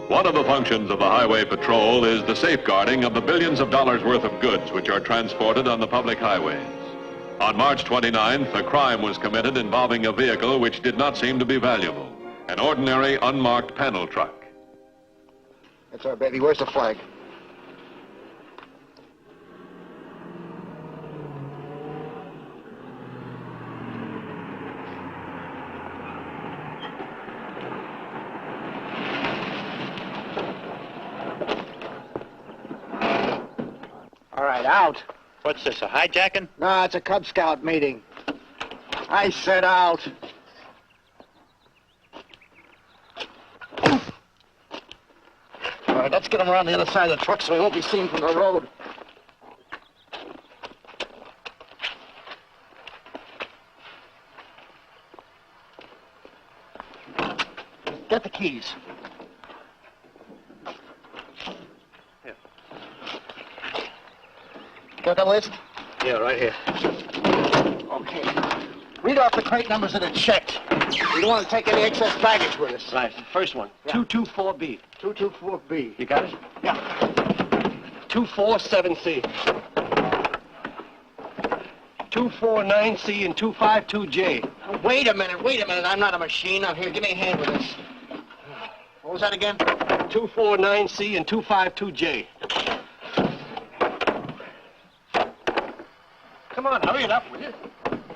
One of the functions of the Highway Patrol is the safeguarding of the billions of dollars worth of goods which are transported on the public highways. On March 29th, a crime was committed involving a vehicle which did not seem to be valuable, an ordinary unmarked panel truck. That's our baby. Where's the flag? All right, out. What's this, a hijacking? No, it's a Cub Scout meeting. I said out. All right, let's get him around the other side of the truck so he won't be seen from the road. Get the keys. Here. Got the list? Yeah, right here. Okay. Read off the crate numbers that are checked. We don't want to take any excess baggage with us. Right, first one, Yeah. 224B. 224B. You got it? Yeah. 247C. 249C and 252J. Wait a minute. I'm not a machine. Now, here, give me a hand with this. What was that again? 249C and 252J. Come on, hurry it up, will you?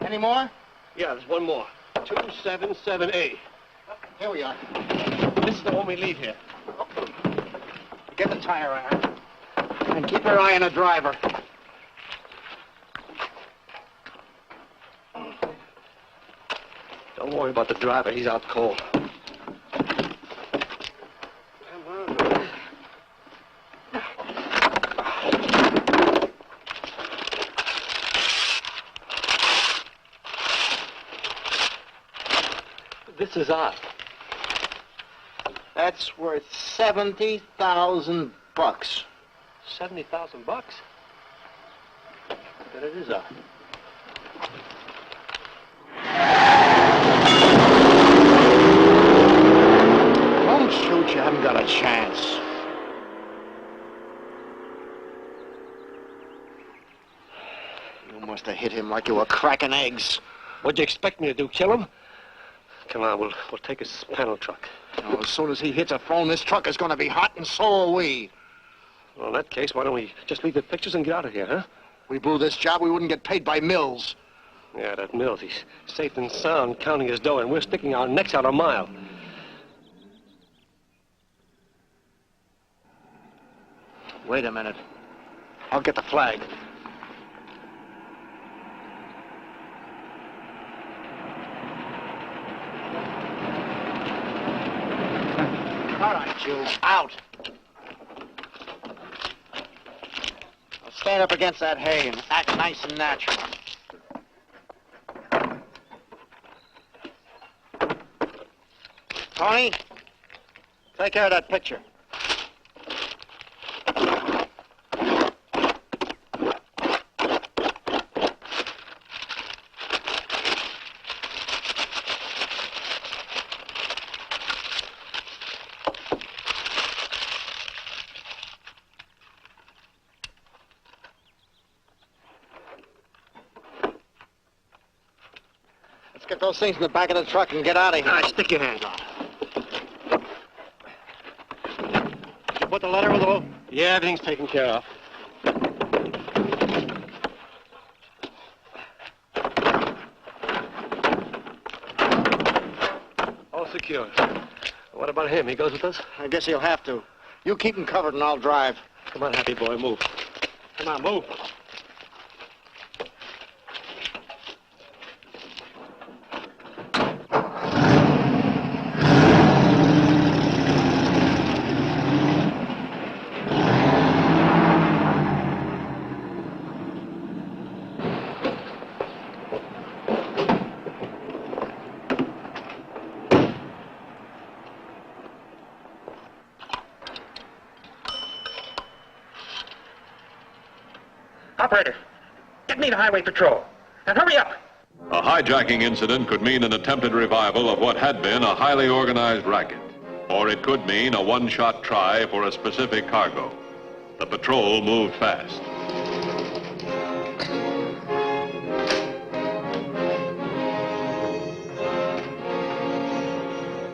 Any more? Yeah, there's one more. 277A. Here we are. This is the one we leave here. Get the tire iron. And keep your eye on the driver. Don't worry about the driver, he's out cold. This is odd. That's worth 70,000 bucks. 70,000 bucks? But it is odd. Don't shoot, you haven't got a chance. You must have hit him like you were cracking eggs. What'd you expect me to do, kill him? Come on, we'll take his panel truck. Oh, as soon as he hits a phone, this truck is going to be hot, and so are we. Well, in that case, why don't we just leave the pictures and get out of here, huh? We blew this job, we wouldn't get paid by Mills. Yeah, that Mills, he's safe and sound counting his dough, and we're sticking our necks out a mile. Wait a minute. I'll get the flag. All right, you. Out. Now stand up against that hay and act nice and natural. Tony, take care of that picture. Get those things in the back of the truck and get out of here. All right, stick your hands on it. Did you put the letter with the rope? Yeah, everything's taken care of. All secure. What about him? He goes with us? I guess he'll have to. You keep him covered and I'll drive. Come on, happy boy, move. Come on, move. Operator, get me to Highway Patrol. And hurry up. A hijacking incident could mean an attempted revival of what had been a highly organized racket. or it could mean a one-shot try for a specific cargo. The patrol moved fast.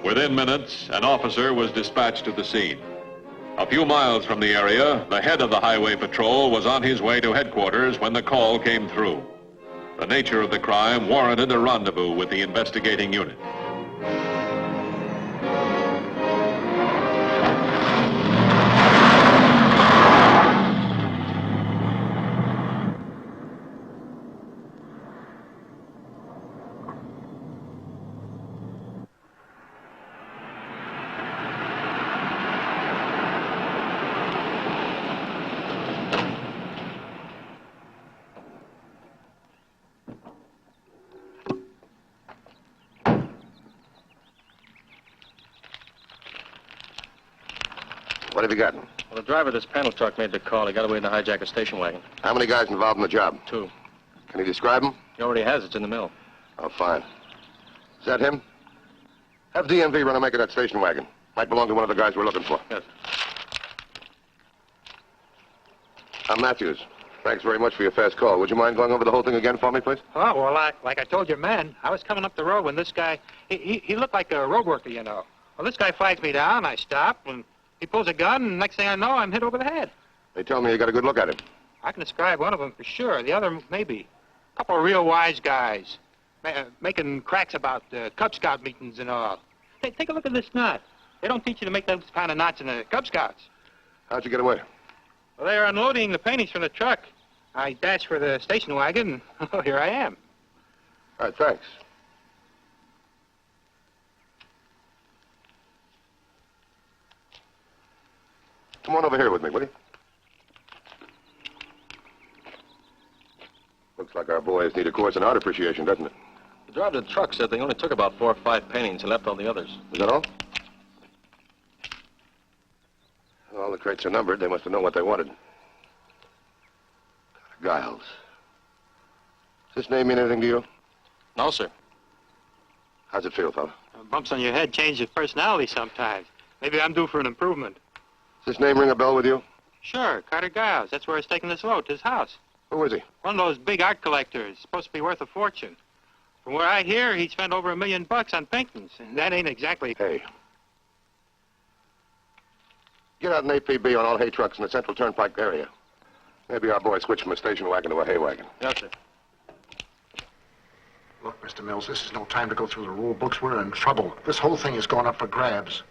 Within minutes, an officer was dispatched to the scene. A few miles from the area, the head of the highway patrol was on his way to headquarters when the call came through. The nature of the crime warranted a rendezvous with the investigating unit. What have you gotten? Well, the driver of this panel truck made the call. He got away in a hijacker station wagon. How many guys involved in the job? 2. Can you describe them? He already has. It's in the mill. Oh, fine. Is that him? Have DMV run a make of that station wagon. Might belong to one of the guys we're looking for. Yes. I'm Matthews. Thanks very much for your fast call. Would you mind going over the whole thing again for me, please? Oh, well, like I told your man, I was coming up the road when this guy, he looked like a road worker, you know. Well, this guy flags me down, I stop, and he pulls a gun, and next thing I know, I'm hit over the head. They tell me you got a good look at him. I can describe one of them for sure. The other, maybe. A couple of real wise guys, making cracks about Cub Scout meetings and all. Hey, take a look at this knot. They don't teach you to make those kind of knots in the Cub Scouts. How'd you get away? Well, they were unloading the paintings from the truck. I dashed for the station wagon, and here I am. All right, thanks. Come on over here with me, will you? Looks like our boys need a course in art appreciation, doesn't it? The driver of the truck said they only took about 4 or 5 paintings and left all the others. Is that all? All the crates are numbered. They must have known what they wanted. Giles. Does this name mean anything to you? No, sir. How's it feel, fella? Bumps on your head change your personality sometimes. Maybe I'm due for an improvement. Does this name ring a bell with you? Sure, Carter Giles. That's where he's taking this load to his house. Who is he? One of those big art collectors. Supposed to be worth a fortune. From what I hear, he spent over $1 million on paintings, and that ain't exactly... Hey. Get out an APB on all hay trucks in the Central Turnpike area. Maybe our boy switched from a station wagon to a hay wagon. Yes, sir. Look, Mr. Mills, this is no time to go through the rule books. We're in trouble. This whole thing is going up for grabs.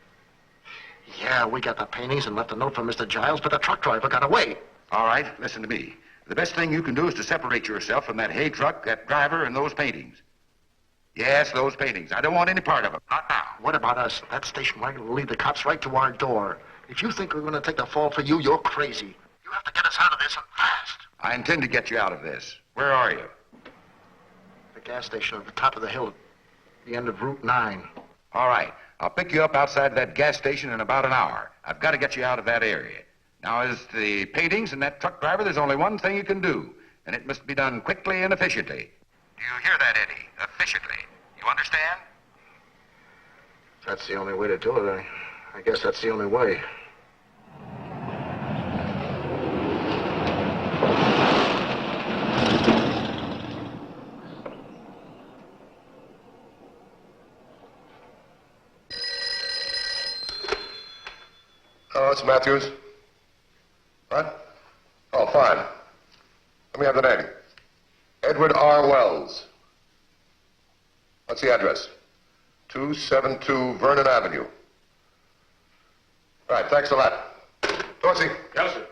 Yeah, we got the paintings and left a note for Mr. Giles, but the truck driver got away. All right, listen to me. The best thing you can do is to separate yourself from that hay truck, that driver, and those paintings. Yes, those paintings. I don't want any part of them. Not now. What about us? That station wagon will lead the cops right to our door. If you think we're going to take the fall for you, you're crazy. You have to get us out of this and fast. I intend to get you out of this. Where are you? The gas station at the top of the hill at the end of Route 9. All right. I'll pick you up outside that gas station in about an hour. I've got to get you out of that area. Now, as to the paintings and that truck driver, there's only one thing you can do, and it must be done quickly and efficiently. Do you hear that, Eddie? Efficiently. You understand? That's the only way to do it. I guess that's the only way. Oh, it's Matthews. What? Oh, fine. Let me have the name. Edward R. Wells. What's the address? 272 Vernon Avenue. Right, thanks a lot. Dorsey. Yes, sir.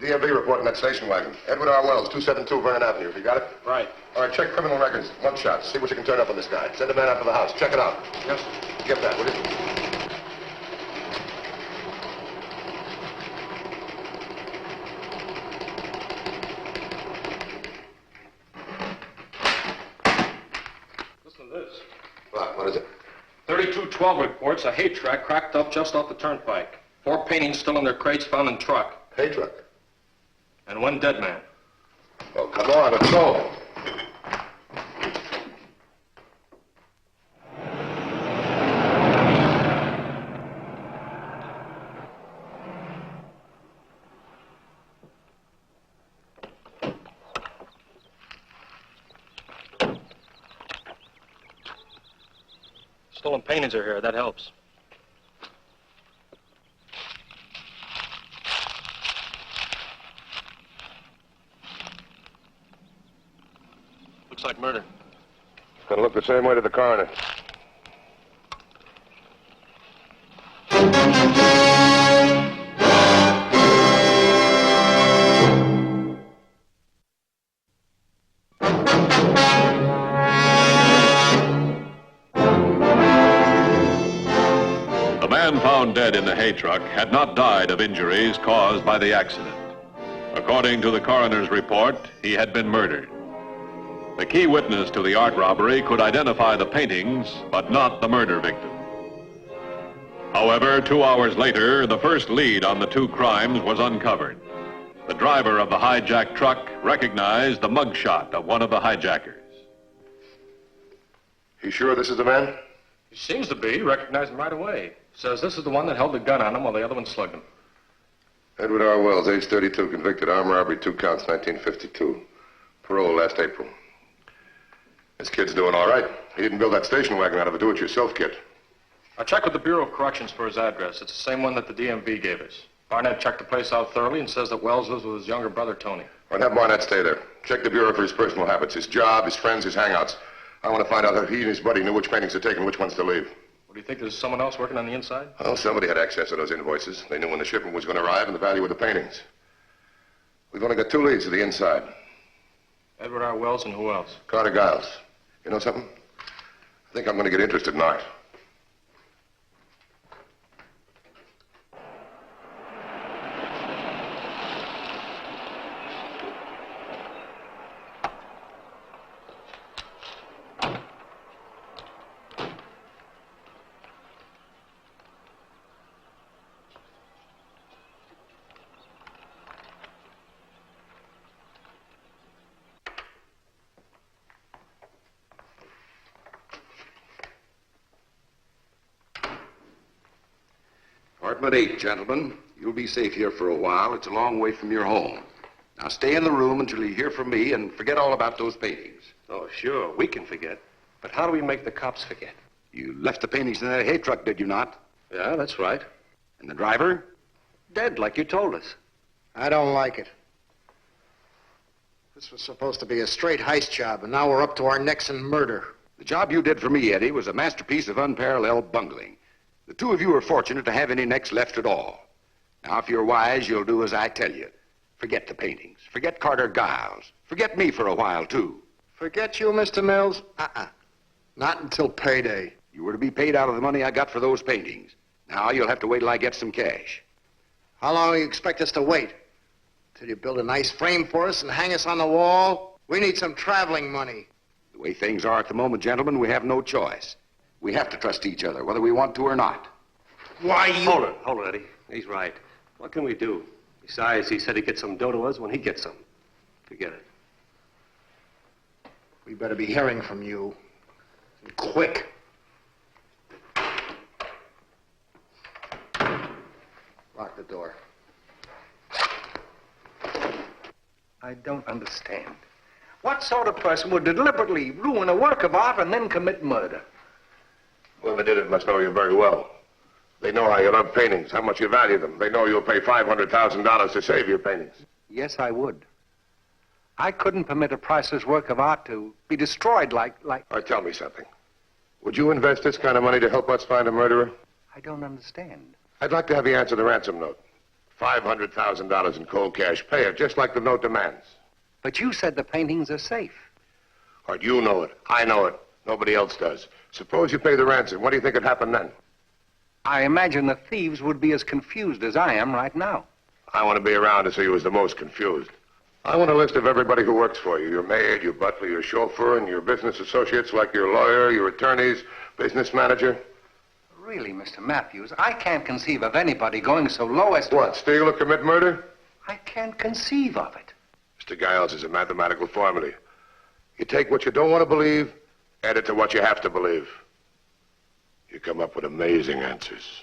DMV reporting that station wagon. Edward R. Wells, 272 Vernon Avenue. You got it? Right. All right, check criminal records. Mug shots. See what you can turn up on this guy. Send a man out to the house. Check it out. Yes, sir. Get that, will you? What is it? 3212 reports a hay track cracked up just off the turnpike. 4 paintings still in their crates found in truck. Hay truck. And 1 dead man. Oh, come on, let's go. Stolen paintings are here. That helps. Looks like murder. Gonna look the same way to the coroner. The man found dead in the hay truck had not died of injuries caused by the accident. According to the coroner's report, he had been murdered. The key witness to the art robbery could identify the paintings, but not the murder victim. However, 2 hours later, the first lead on the two crimes was uncovered. The driver of the hijacked truck recognized the mugshot of one of the hijackers. You sure this is the man? He seems to be. Recognized him right away. Says this is the one that held the gun on him while the other one slugged him. Edward R. Wells, age 32, convicted armed robbery, 2 counts, 1952. Parole last April. This kid's doing all right. He didn't build that station wagon out of a do-it-yourself kit. I checked with the Bureau of Corrections for his address. It's the same one that the DMV gave us. Barnett checked the place out thoroughly and says that Wells lives with his younger brother, Tony. All right, have Barnett stay there. Check the Bureau for his personal habits, his job, his friends, his hangouts. I want to find out if he and his buddy knew which paintings to take and which ones to leave. What, do you think there's someone else working on the inside? Well, somebody had access to those invoices. They knew when the shipment was going to arrive and the value of the paintings. We've only got 2 leads to the inside. Edward R. Wells and who else? Carter Giles. You know something? I think I'm going to get interested in art. Apartment 8, gentlemen. You'll be safe here for a while. It's a long way from your home. Now stay in the room until you hear from me and forget all about those paintings. Oh, sure, we can forget. But how do we make the cops forget? You left the paintings in that hay truck, did you not? Yeah, that's right. And the driver? Dead, like you told us. I don't like it. This was supposed to be a straight heist job, and now we're up to our necks in murder. The job you did for me, Eddie, was a masterpiece of unparalleled bungling. The two of you are fortunate to have any necks left at all. Now, if you're wise, you'll do as I tell you. Forget the paintings. Forget Carter Giles. Forget me for a while, too. Forget you, Mr. Mills? Not until payday. You were to be paid out of the money I got for those paintings. Now you'll have to wait till I get some cash. How long do you expect us to wait? Till you build a nice frame for us and hang us on the wall? We need some traveling money. The way things are at the moment, gentlemen, we have no choice. We have to trust each other, whether we want to or not. Why, you... Hold it, Eddie. He's right. What can we do? Besides, he said he'd get some dough to us when he gets some. Forget it. We better be hearing from you. And quick. Lock the door. I don't understand. What sort of person would deliberately ruin a work of art and then commit murder? Whoever did it must know you very well. They know how you love paintings, how much you value them. They know you'll pay $500,000 to save your paintings. Yes, I would. I couldn't permit a priceless work of art to be destroyed like... All right, tell me something. Would you invest this kind of money to help us find a murderer? I don't understand. I'd like to have you answer the ransom note. $500,000 in cold cash. Pay it, just like the note demands. But you said the paintings are safe. All right, you know it. I know it. Nobody else does. Suppose you pay the ransom. What do you think would happen then? I imagine the thieves would be as confused as I am right now. I want to be around to see who is the most confused. I want a list of everybody who works for you. Your maid, your butler, your chauffeur, and your business associates like your lawyer, your attorneys, business manager. Really, Mr. Matthews, I can't conceive of anybody going so low as to... What, steal or commit murder? I can't conceive of it. Mr. Giles is a mathematical formula. You take what you don't want to believe, add it to what you have to believe. You come up with amazing answers.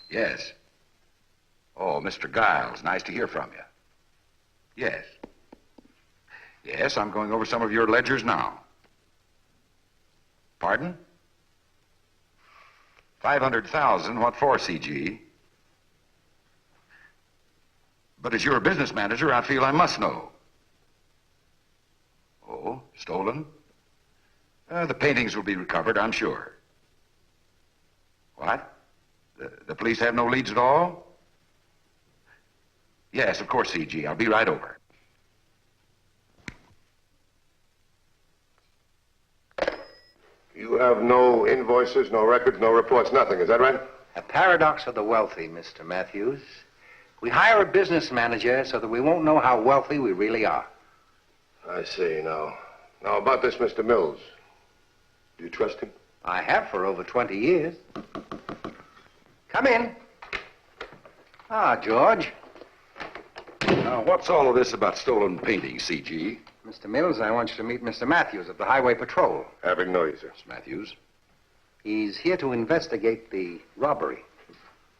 Yes. Oh, Mr. Giles, nice to hear from you. Yes. Yes, I'm going over some of your ledgers now. Pardon? 500,000, what for, C.G.? But as your business manager, I feel I must know. Oh, stolen? The paintings will be recovered, I'm sure. What? The police have no leads at all? Yes, of course, C.G. I'll be right over. You have no invoices, no records, no reports, nothing. Is that right? A paradox of the wealthy, Mr. Matthews. We hire a business manager so that we won't know how wealthy we really are. I see. Now about this Mr. Mills. Do you trust him? I have for over 20 years. Come in. Ah, George. Now, what's all of this about stolen paintings, C.G.? Mr. Mills, I want you to meet Mr. Matthews of the Highway Patrol. Having no you, sir. Mr. Matthews. He's here to investigate the robbery.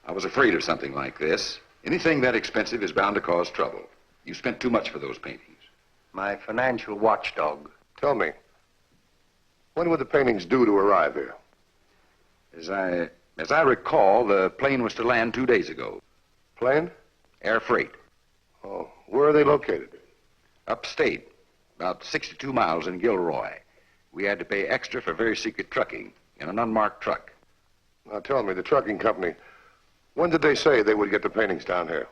I was afraid of something like this. Anything that expensive is bound to cause trouble. You spent too much for those paintings. My financial watchdog. Tell me, when were the paintings due to arrive here? As I recall, the plane was to land 2 days ago. Plane? Air freight. Oh, where are they located? Upstate, about 62 miles in Gilroy. We had to pay extra for very secret trucking in an unmarked truck. Now tell me, the trucking company, when did they say they would get the paintings down here?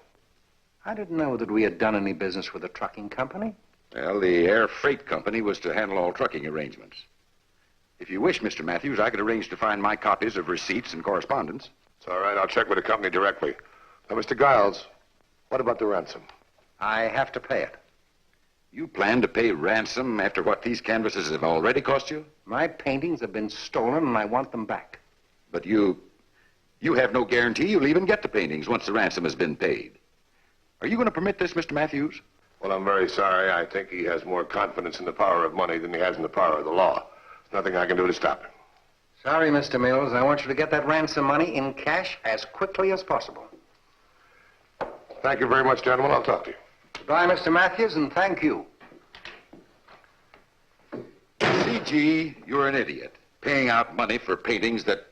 I didn't know that we had done any business with a trucking company. Well, the air freight company was to handle all trucking arrangements. If you wish, Mr. Matthews, I could arrange to find my copies of receipts and correspondence. It's all right. I'll check with the company directly. Now, Mr. Giles, what about the ransom? I have to pay it. You plan to pay ransom after what these canvases have already cost you? My paintings have been stolen, and I want them back. But you have no guarantee you'll even get the paintings once the ransom has been paid. Are you going to permit this, Mr. Matthews? Well, I'm very sorry. I think he has more confidence in the power of money than he has in the power of the law. There's nothing I can do to stop him. Sorry, Mr. Mills. I want you to get that ransom money in cash as quickly as possible. Thank you very much, gentlemen. I'll talk to you. Goodbye, Mr. Matthews, and thank you. C.G., you're an idiot, paying out money for paintings that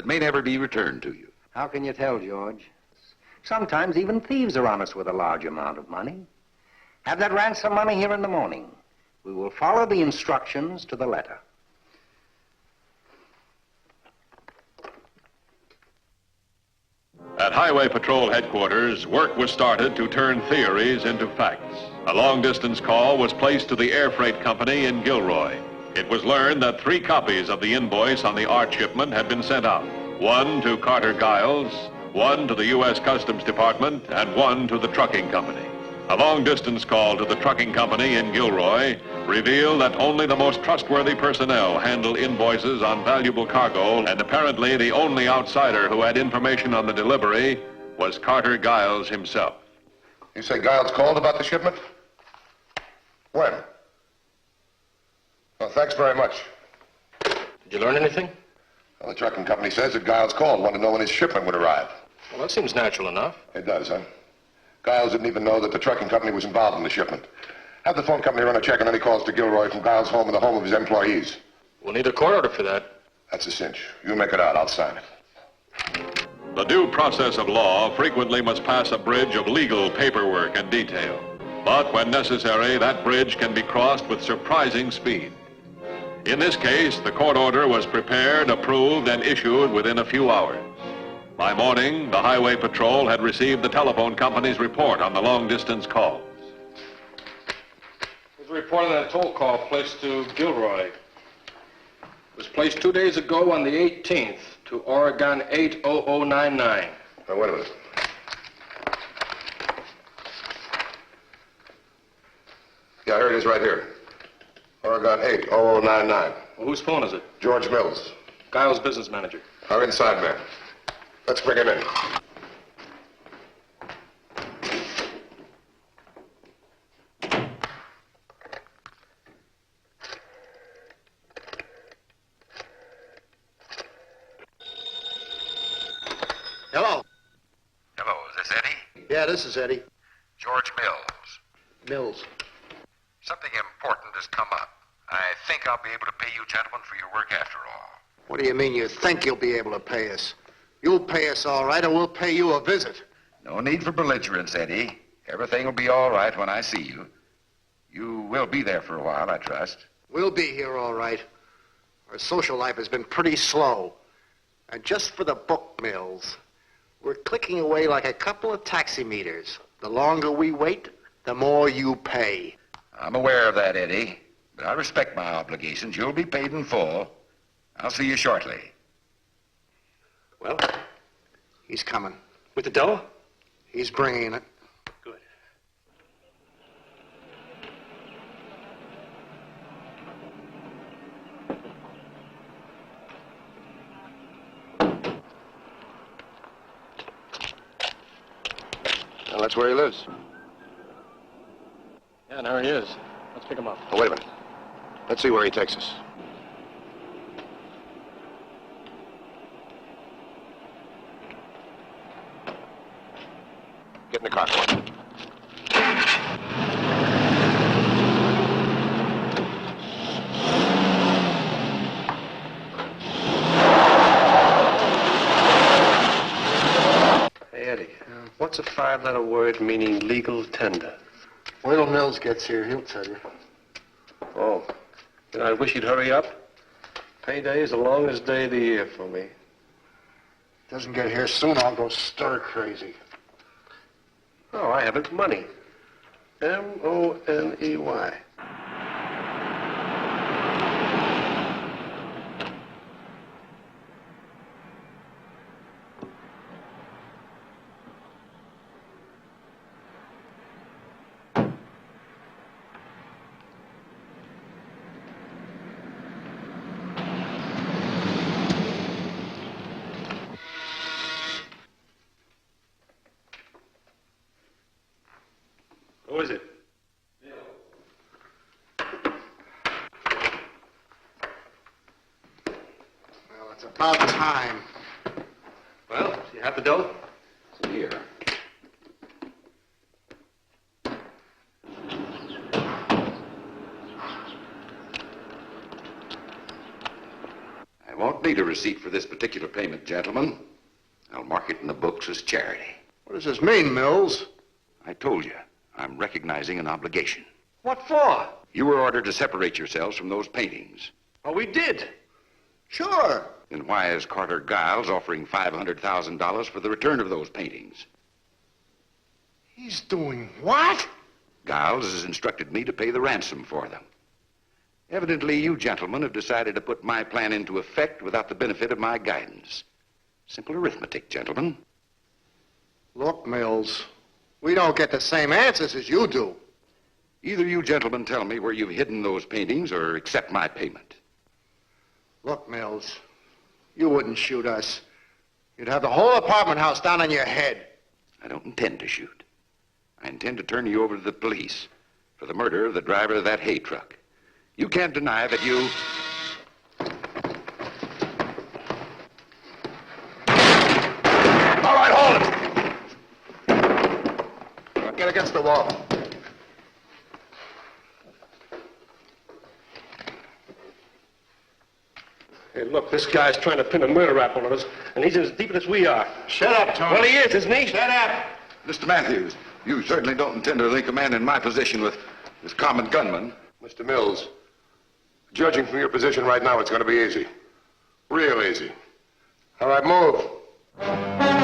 may never be returned to you. How can you tell, George? Sometimes even thieves are honest with a large amount of money. Have that ransom money here in the morning. We will follow the instructions to the letter. At Highway Patrol headquarters, work was started to turn theories into facts. A long-distance call was placed to the air freight company in Gilroy. It was learned that 3 copies of the invoice on the art shipment had been sent out. 1 to Carter Giles, 1 to the U.S. Customs Department, and 1 to the trucking company. A long-distance call to the trucking company in Gilroy revealed that only the most trustworthy personnel handle invoices on valuable cargo, and apparently the only outsider who had information on the delivery was Carter Giles himself. You say Giles called about the shipment? When? Well, thanks very much. Did you learn anything? Well, the trucking company says that Giles called, wanted to know when his shipment would arrive. Well, that seems natural enough. It does, huh? Giles didn't even know that the trucking company was involved in the shipment. Have the phone company run a check on any calls to Gilroy from Giles' home and the home of his employees. We'll need a court order for that. That's a cinch. You make it out, I'll sign it. The due process of law frequently must pass a bridge of legal paperwork and detail. But when necessary, that bridge can be crossed with surprising speed. In this case, the court order was prepared, approved, and issued within a few hours. By morning, the Highway Patrol had received the telephone company's report on the long-distance calls. There's a report on that toll call placed to Gilroy. It was placed 2 days ago on the 18th to Oregon 80099. Now, wait a minute. Yeah, here it is right here. Oregon 80099. Well, whose phone is it? George Mills, Giles' business manager. our inside man. Let's bring him in. Hello. Hello, is this Eddie? Yeah, this is Eddie. George Mills. Mills. Something important has come up. I think I'll be able to pay you gentlemen for your work after all. What do you mean you think you'll be able to pay us? You'll pay us all right, or we'll pay you a visit. No need for belligerence, Eddie. Everything will be all right when I see you. You will be there for a while, I trust. We'll be here all right. Our social life has been pretty slow. And just for the book mills, we're clicking away like a couple of taximeters. The longer we wait, the more you pay. I'm aware of that, Eddie. But I respect my obligations. You'll be paid in full. I'll see you shortly. Well, He's coming. with the dough? He's bringing it. Good. Well, that's where he lives. Yeah, and there he is. Let's pick him up. Oh, wait a minute. Let's see where he takes us. Get in the car. Come on. Hey, Eddie, what's a five-letter word meaning legal tender? Wait till Mills gets here, he'll tell you. Oh, then I wish you'd hurry up. Payday is the longest day of the year for me. Doesn't get here soon, I'll go stir crazy. Oh, I have it. Money. M-O-N-E-Y. Who is it? Well, it's about time. Well, you have the dough? Here. I won't need a receipt for this particular payment, gentlemen. I'll mark it in the books as charity. What does this mean, Mills? I told you, I'm recognizing an obligation. What for? You were ordered to separate yourselves from those paintings. Oh, we did. Sure. Then why is Carter Giles offering $500,000 for the return of those paintings? He's doing what? Giles has instructed me to pay the ransom for them. Evidently, you gentlemen have decided to put my plan into effect without the benefit of my guidance. Simple arithmetic, gentlemen. Look, Mills, we don't get the same answers as you do. Either you gentlemen tell me where you've hidden those paintings or accept my payment. Look, Mills, you wouldn't shoot us. You'd have the whole apartment house down on your head. I don't intend to shoot. I intend to turn you over to the police for the murder of the driver of that hay truck. You can't deny that you... All right, hold it. Now, get against the wall. Hey, look, this guy's trying to pin a murder rap on us, and he's as deep as we are. Shut up, Tony. Well, he is, isn't he? Shut up. Mr. Matthews, you certainly don't intend to link a man in my position with this common gunman. Mr. Mills, judging from your position right now, it's going to be easy. Real easy. All right, move.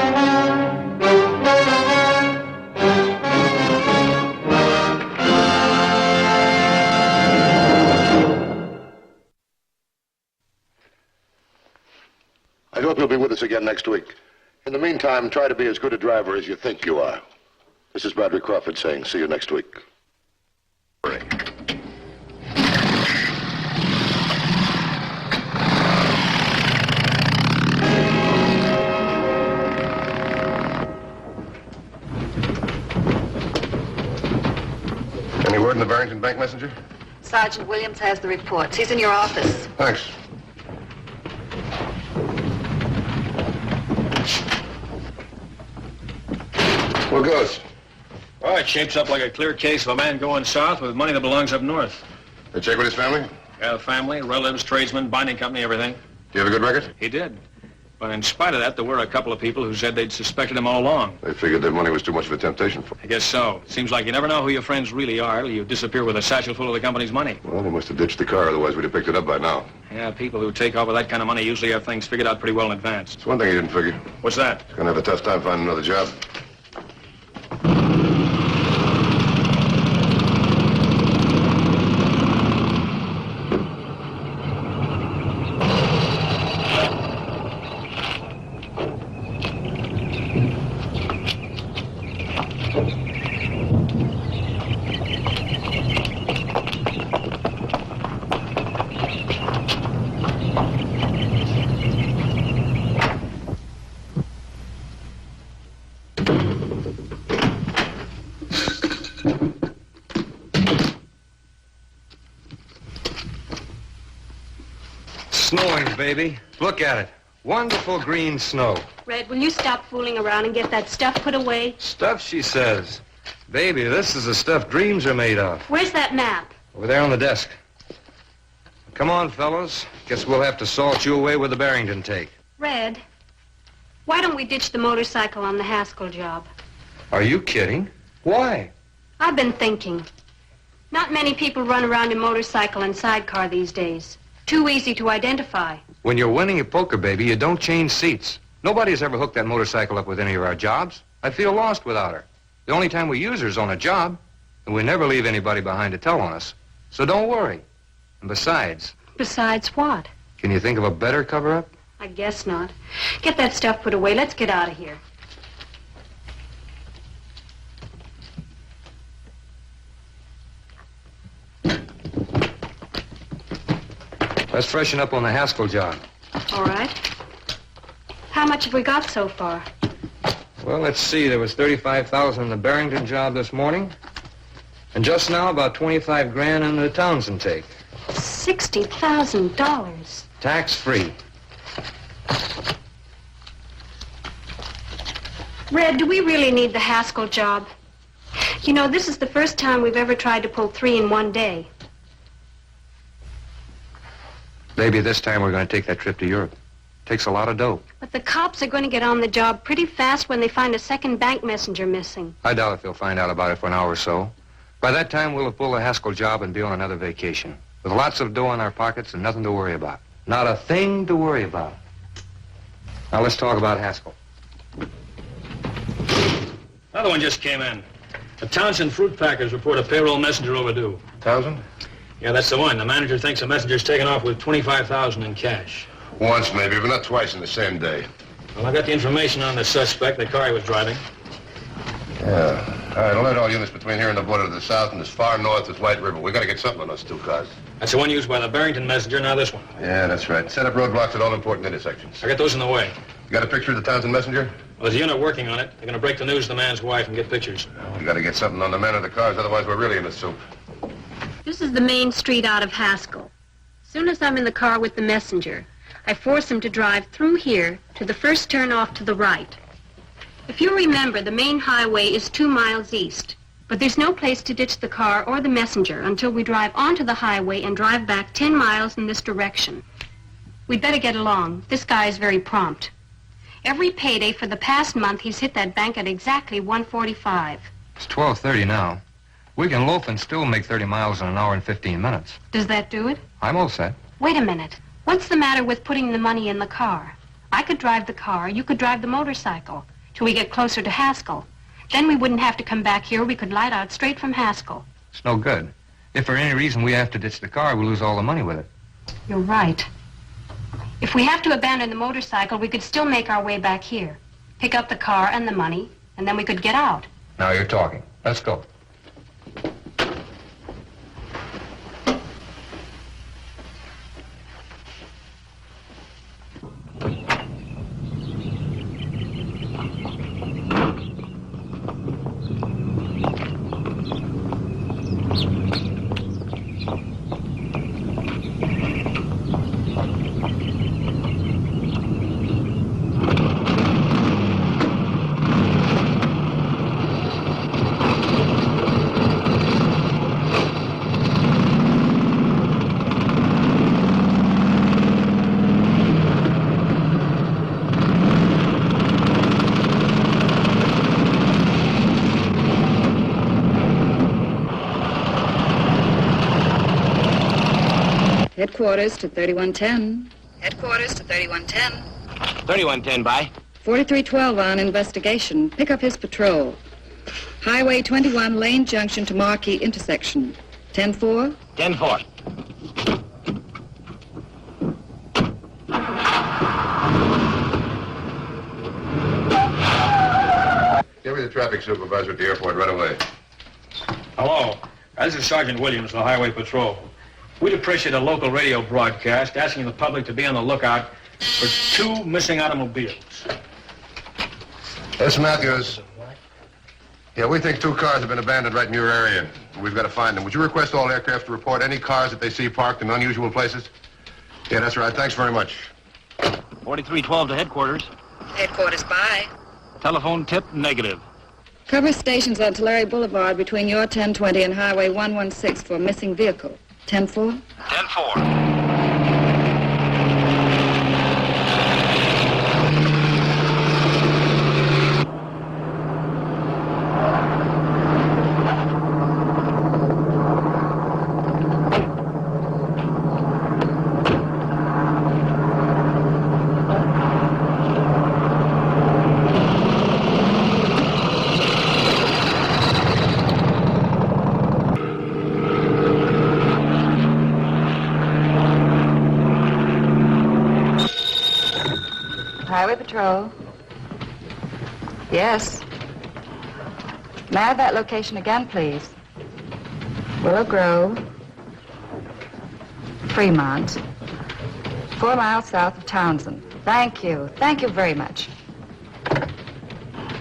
I hope you'll be with us again next week. In the meantime, try to be as good a driver as you think you are. This is Bradley Crawford saying, see you next week. Any word in the Barrington Bank Messenger? Sergeant Williams has the reports. He's in your office. Thanks. Well, goes. Well, it shapes up like a clear case of a man going south with money that belongs up north. They check with his family? Yeah, family, relatives, tradesmen, binding company, everything. Do you have a good record? He did. But in spite of that, there were a couple of people who said they'd suspected him all along. They figured that money was too much of a temptation for him. I guess so. Seems like you never know who your friends really are till you disappear with a satchel full of the company's money. Well, they must have ditched the car, otherwise we'd have picked it up by now. Yeah, people who take off with that kind of money usually have things figured out pretty well in advance. It's one thing he didn't figure. What's that? He's gonna have a tough time finding another job. Snowing, baby. Look at it. Wonderful green snow. Red, will you stop fooling around and get that stuff put away? Stuff, she says. Baby, this is the stuff dreams are made of. Where's that map? Over there on the desk. Come on, fellows. Guess we'll have to salt you away with the Barrington take. Red, why don't we ditch the motorcycle on the Haskell job? Are you kidding? Why? I've been thinking. Not many people run around in motorcycle and sidecar these days. Too easy to identify. When you're winning at poker, baby, you don't change seats. Nobody's ever hooked that motorcycle up with any of our jobs. I'd feel lost without her. The only time we use her is on a job, and we never leave anybody behind to tell on us. So don't worry. And besides... Besides what? Can you think of a better cover-up? I guess not. Get that stuff put away. Let's get out of here. Let's freshen up on the Haskell job. All right. How much have we got so far? Well, let's see. There was $35,000 in the Barrington job this morning. And just now, about 25 grand in the Townsend take. $60,000. Tax-free. Red, do we really need the Haskell job? You know, this is the first time we've ever tried to pull 3 in one day. Maybe this time we're going to take that trip to Europe. Takes a lot of dough. But the cops are going to get on the job pretty fast when they find a second bank messenger missing. I doubt if they'll find out about it for an hour or so. By that time, we'll have pulled the Haskell job and be on another vacation. With lots of dough in our pockets and nothing to worry about. Not a thing to worry about. Now let's talk about Haskell. Another one just came in. The Townsend fruit packers report a payroll messenger overdue. Townsend? Yeah, that's the one. The manager thinks the messenger's taken off with $25,000 in cash. Once, maybe, but not twice in the same day. Well, I got the information on the suspect, the car he was driving. Yeah. All right, alert all units between here and the border to the south and as far north as White River. We got to get something on those two cars. That's the one used by the Barrington messenger, now this one. Yeah, that's right. Set up roadblocks at all important intersections. I got those in the way. You got a picture of the Townsend messenger? Well, there's a unit working on it. They're going to break the news to the man's wife and get pictures. We got to get something on the men of the cars, otherwise we're really in the soup. This is the main street out of Haskell. As soon as I'm in the car with the messenger, I force him to drive through here to the first turn off to the right. If you remember, the main highway is 2 miles east, but there's no place to ditch the car or the messenger until we drive onto the highway and drive back 10 miles in this direction. We'd better get along. This guy is very prompt. Every payday for the past month, he's hit that bank at exactly 1:45. It's 12:30 now. We can loaf and still make 30 miles in an hour and 15 minutes. Does that do it? I'm all set. Wait a minute. What's the matter with putting the money in the car? I could drive the car, you could drive the motorcycle, till we get closer to Haskell. Then we wouldn't have to come back here. We could light out straight from Haskell. It's no good. If for any reason we have to ditch the car, we'll lose all the money with it. You're right. If we have to abandon the motorcycle, we could still make our way back here. Pick up the car and the money, and then we could get out. Now you're talking. Let's go. Headquarters to 3110. Headquarters to 3110. 3110 by. 4312 on investigation. Pick up his patrol. Highway 21, Lane Junction to Marquee intersection. 10-4? 10-4. Give me the traffic supervisor at the airport right away. Hello. This is Sergeant Williams, the Highway Patrol. We'd appreciate a local radio broadcast asking the public to be on the lookout for 2 missing automobiles. Yes, Matthews. Yeah, we think 2 cars have been abandoned right in your area. We've got to find them. Would you request all aircraft to report any cars that they see parked in unusual places? Yeah, that's right. Thanks very much. 4312 to headquarters. Headquarters by. Telephone tip negative. Cover stations on Tulare Boulevard between your 1020 and Highway 116 for a missing vehicle. 10-4? 10-4. Highway Patrol. Yes. May I have that location again, please? Willow Grove, Fremont, 4 miles south of Townsend. Thank you. Thank you very much.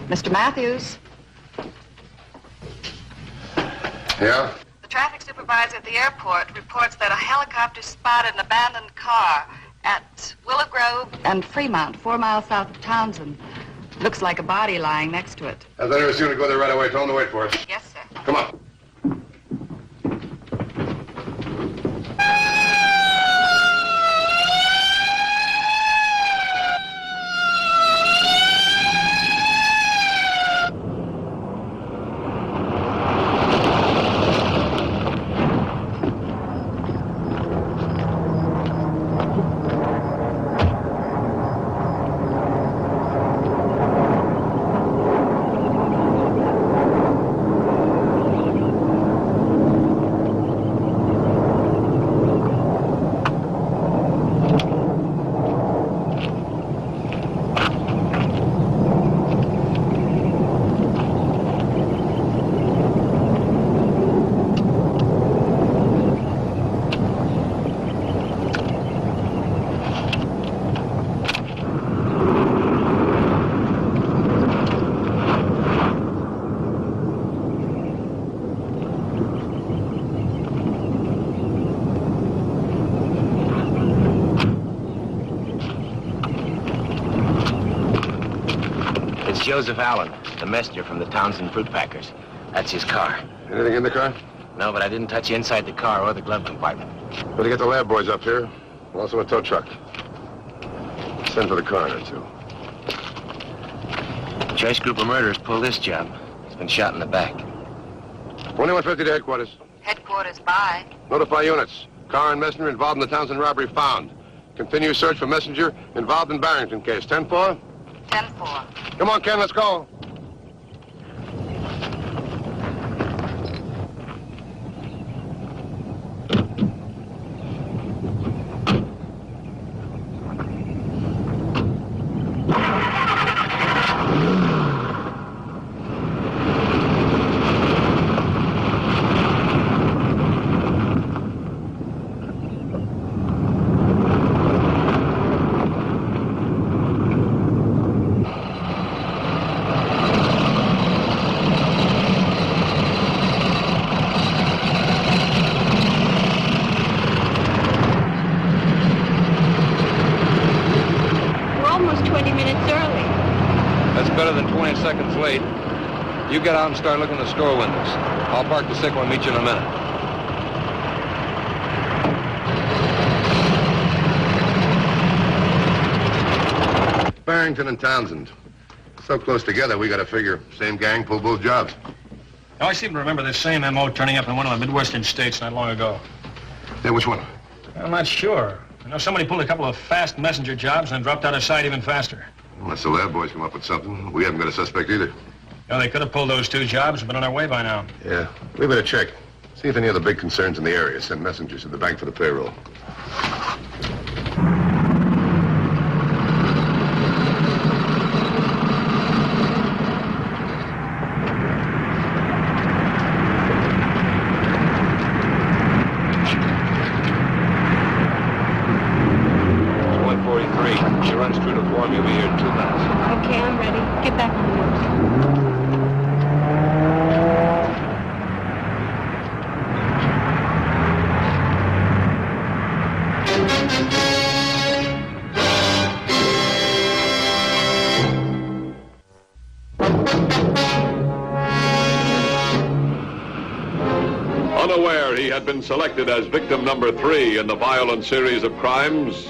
Mr. Matthews? Yeah? The traffic supervisor at the airport reports that a helicopter spotted an abandoned car at Willow Grove And Fremont, 4 miles south of Townsend. Looks like a body lying next to it. I'd let her assume to go there right away. Tell them to wait for us. Yes, sir. Come on. Joseph Allen, the messenger from the Townsend Fruit Packers. That's his car. Anything in the car? No, but I didn't touch inside the car or the glove compartment. Better get the lab boys up here. Also a tow truck. Send for the coroner, too. Choice group of murderers pulled this job. He's been shot in the back. 2150 to headquarters. Headquarters by. Notify units. Car and messenger involved in the Townsend robbery found. Continue search for messenger involved in Barrington case. 10-4? 10-4. Come on, Ken, let's go. Better than 20 seconds late. You get out and start looking at the store windows. I'll park the sick one and meet you in a minute. Barrington and Townsend. So close together, we gotta figure same gang pulled both jobs. Now, I seem to remember this same M.O. turning up in one of the Midwestern states not long ago. Yeah, which one? I'm not sure. I know somebody pulled a couple of fast messenger jobs and dropped out of sight even faster. Unless the lab boys come up with something. We haven't got a suspect either. No, they could have pulled those 2 jobs, but on our way by now. Yeah. We better check. See if any other big concerns in the area send messengers to the bank for the payroll. She runs through to form. You'll be here in 2 minutes. Okay, I'm ready. Get back on the wheels. Unaware he had been selected as victim number 3 in the violent series of crimes,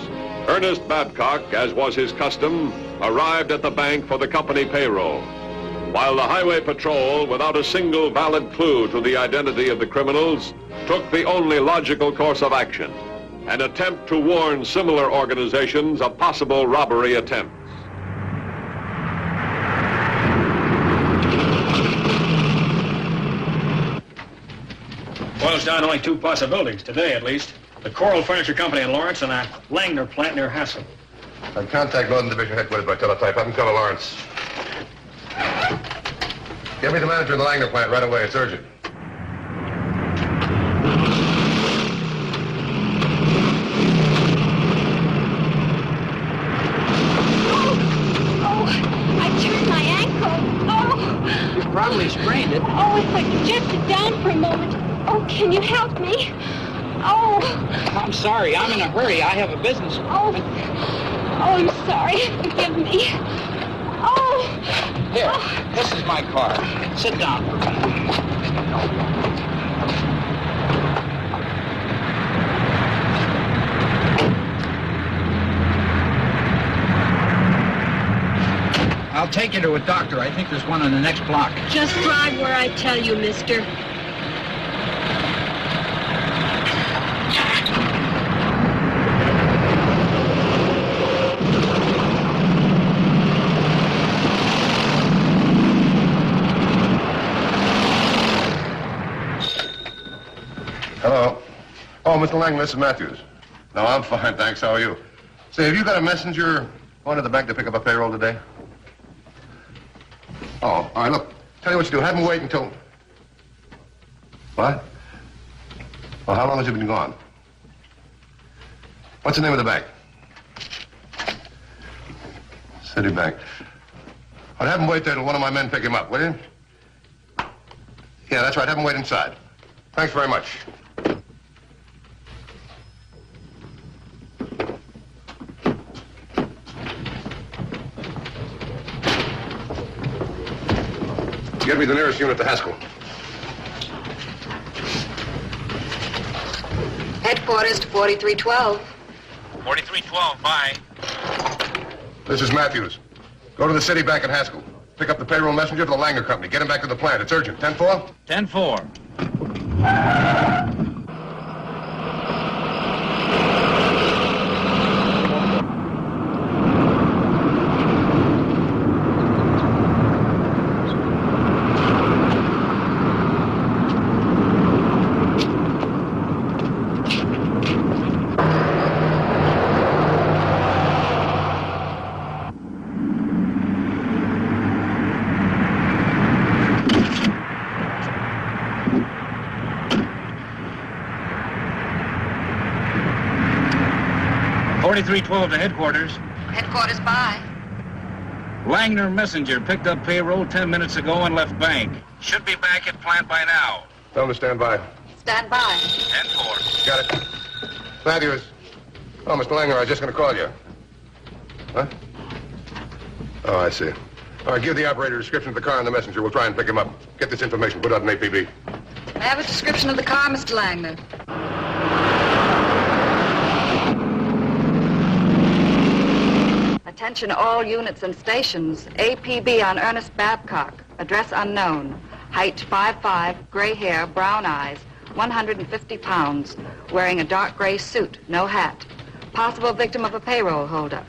Ernest Babcock, as was his custom, arrived at the bank for the company payroll, while the highway patrol, without a single valid clue to the identity of the criminals, took the only logical course of action, an attempt to warn similar organizations of possible robbery attempts. Boils down to only 2 possibilities, today at least. The Coral Furniture Company in Lawrence and a Langner plant near Haskell. I'll contact Northern Division headquarters by teletype. Have them come to Lawrence. Get me the manager of the Langner plant right away. It's urgent. I turned my ankle. Oh. You probably sprained it. Oh, if I could just sit down for a moment. Oh, can you help me? Oh. I'm sorry. I'm in a hurry. I have a business appointment. Oh, I'm sorry. Forgive me. Oh. Here, this is my car. Sit down for a minute. I'll take you to a doctor. I think there's one on the next block. Just drive where I tell you, mister. Hello. Oh, Mr. Lang, this is Matthews. No, I'm fine, thanks. How are you? Say, have you got a messenger going to the bank to pick up a payroll today? Oh, all right, look. Tell you what you do. Have him wait until... What? Well, how long has he been gone? What's the name of the bank? Citibank. I'll have him wait there till one of my men pick him up, will you? Yeah, that's right. Have him wait inside. Thanks very much. Get me the nearest unit to Haskell. Headquarters to 4312. 4312, bye. This is Matthews. Go to the Citibank in Haskell. Pick up the payroll messenger for the Langer Company. Get him back to the plant. It's urgent. 10-4? 10-4. .4312 to headquarters. Headquarters by. Langner Messenger picked up payroll 10 minutes ago and left bank. Should be back at plant by now. Tell him to stand by. Stand by. 10-4. Got it. Matthews. Oh, Mr. Langer, I was just going to call you. What? Oh, I see. All right, give the operator a description of the car and the messenger. We'll try and pick him up. Get this information. Put out an APB. I have a description of the car, Mr. Langner. Attention all units and stations. APB on Ernest Babcock. Address unknown. Height 5'5", gray hair, brown eyes. 150 pounds, wearing a dark gray suit, no hat. Possible victim of a payroll holdup.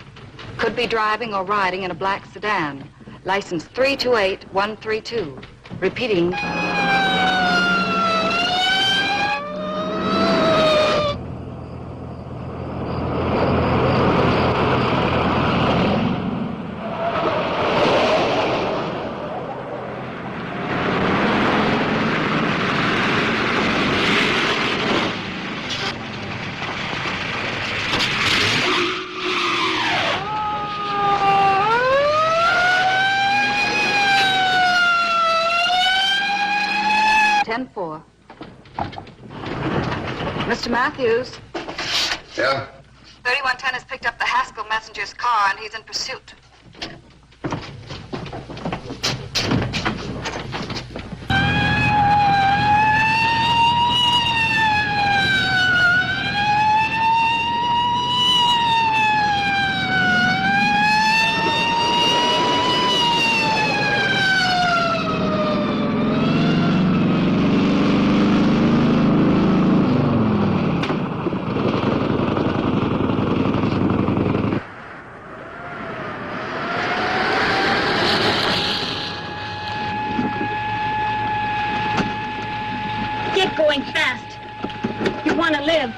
Could be driving or riding in a black sedan. License 328132. Repeating. Mr. Matthews. Yeah? 3110 has picked up the Haskell messenger's car and he's in pursuit. Get going fast. You want to live.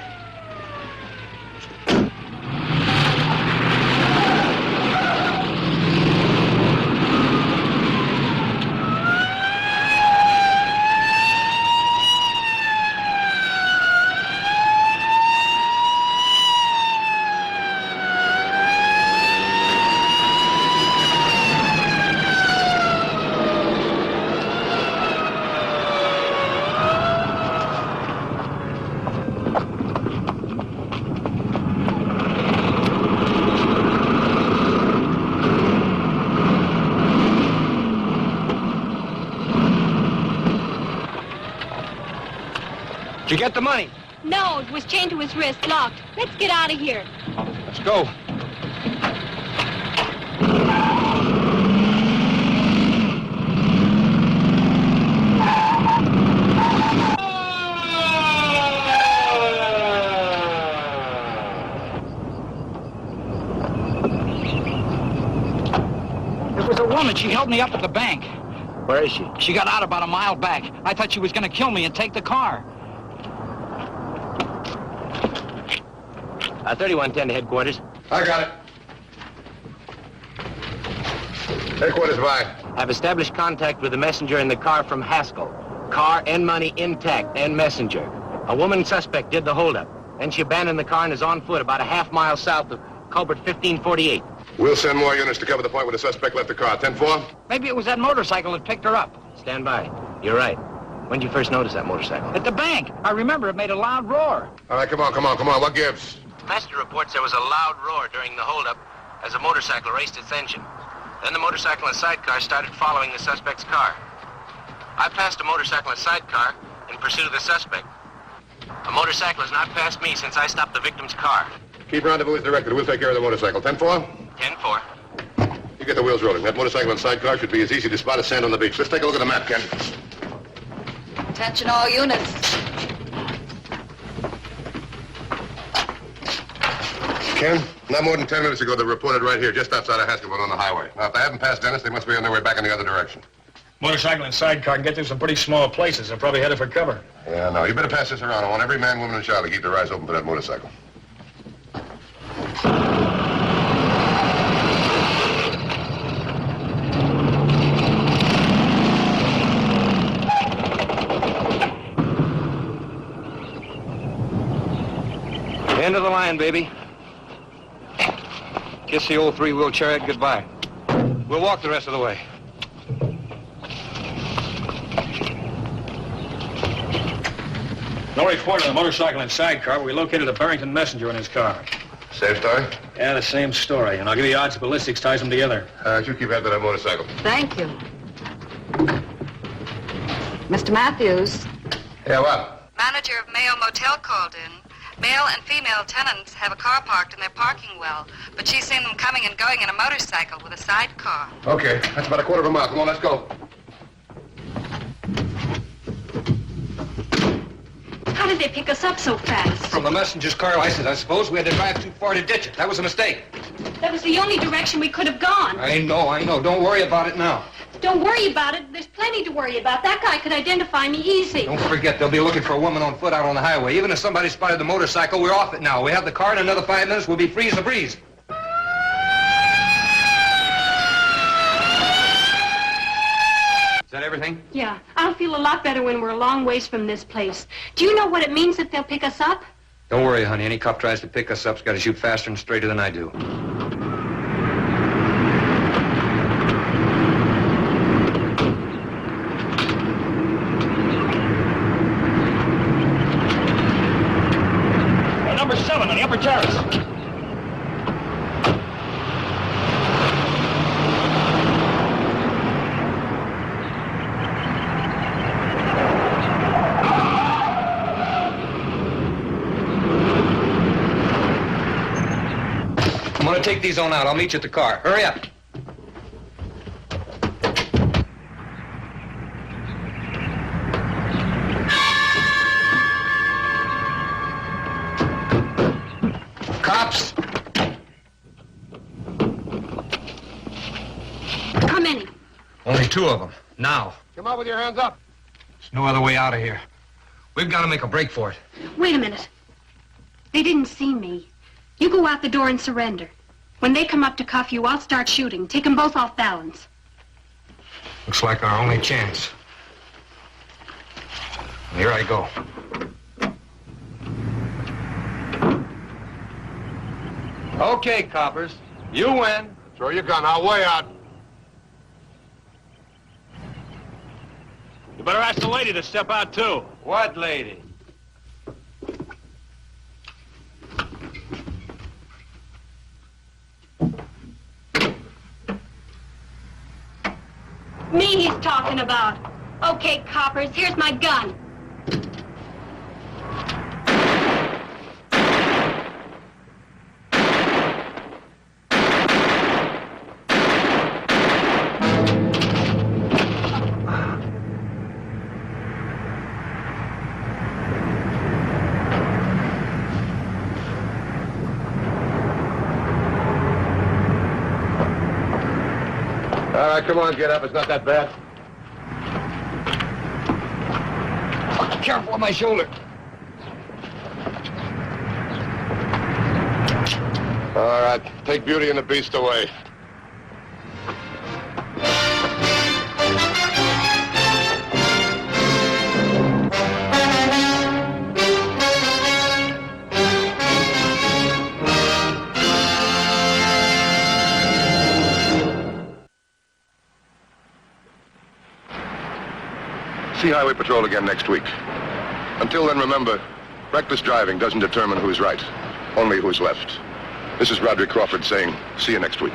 Did you get the money? No, it was chained to his wrist, locked. Let's get out of here. Let's go. There was a woman. She held me up at the bank. Where is she? She got out about a mile back. I thought she was going to kill me and take the car. 3110 to headquarters. I got it. Headquarters, bye. I've established contact with the messenger in the car from Haskell. Car and money intact, and messenger. A woman suspect did the holdup. Then she abandoned the car and is on foot about a half mile south of culvert 1548. We'll send more units to cover the point where the suspect left the car. 10-4? Maybe it was that motorcycle that picked her up. Stand by. You're right. When did you first notice that motorcycle? At the bank. I remember it made a loud roar. All right, come on. What gives? Master reports there was a loud roar during the holdup as the motorcycle raced its engine. Then the motorcycle and sidecar started following the suspect's car. I passed a motorcycle and sidecar in pursuit of the suspect. A motorcycle has not passed me since I stopped the victim's car. Keep rendezvous as directed. We'll take care of the motorcycle. 10-4? 10-4. You get the wheels rolling. That motorcycle and sidecar should be as easy to spot as sand on the beach. Let's take a look at the map, Ken. Attention all units. Ken, not more than 10 minutes ago, they reported right here, just outside of Haskell on the highway. Now, if they haven't passed Dennis, they must be on their way back in the other direction. Motorcycle and sidecar can get through some pretty small places. They're probably headed for cover. Yeah, no, you better pass this around. I want every man, woman, and child to keep their eyes open for that motorcycle. End of the line, baby. Kiss the old three-wheel chariot goodbye. We'll walk the rest of the way. No report on the motorcycle and sidecar, but we located a Barrington messenger in his car. Same story? Yeah, the same story. And I'll give you odds ballistics ties them together. You keep after that motorcycle. Thank you. Mr. Matthews. Yeah, what? Manager of Mayo Motel called in. Male and female tenants have a car parked in their parking well, but she's seen them coming and going in a motorcycle with a sidecar. Okay, that's about a quarter of a mile. Come on, let's go. How did they pick us up so fast? From the messenger's car license, I suppose. We had to drive too far to ditch it. That was a mistake. That was the only direction we could have gone. I know. Don't worry about it now. Don't worry about it. There's plenty to worry about. That guy could identify me easy. Don't forget, they'll be looking for a woman on foot out on the highway. Even if somebody spotted the motorcycle, we're off it now. We have the car in another 5 minutes. We'll be free as a breeze. Is that everything? Yeah. I'll feel a lot better when we're a long ways from this place. Do you know what it means if they'll pick us up? Don't worry, honey. Any cop tries to pick us up's got to shoot faster and straighter than I do. Number 7 on the upper terrace. I'm gonna take these on out. I'll meet you at the car. Hurry up. Cops! How many? Only 2 of them. Now. Come out with your hands up. There's no other way out of here. We've got to make a break for it. Wait a minute. They didn't see me. You go out the door and surrender. When they come up to cuff you, I'll start shooting. Take them both off balance. Looks like our only chance. Here I go. Okay, coppers. You win. Throw your gun. I'll way out. You better ask the lady to step out, too. What lady? Me he's talking about. Okay, coppers, here's my gun. All right, come on, get up. It's not that bad. Careful with my shoulder. All right, take Beauty and the Beast away. See Highway Patrol again next week. Until then, remember, reckless driving doesn't determine who's right, only who's left. This is Roderick Crawford saying, see you next week.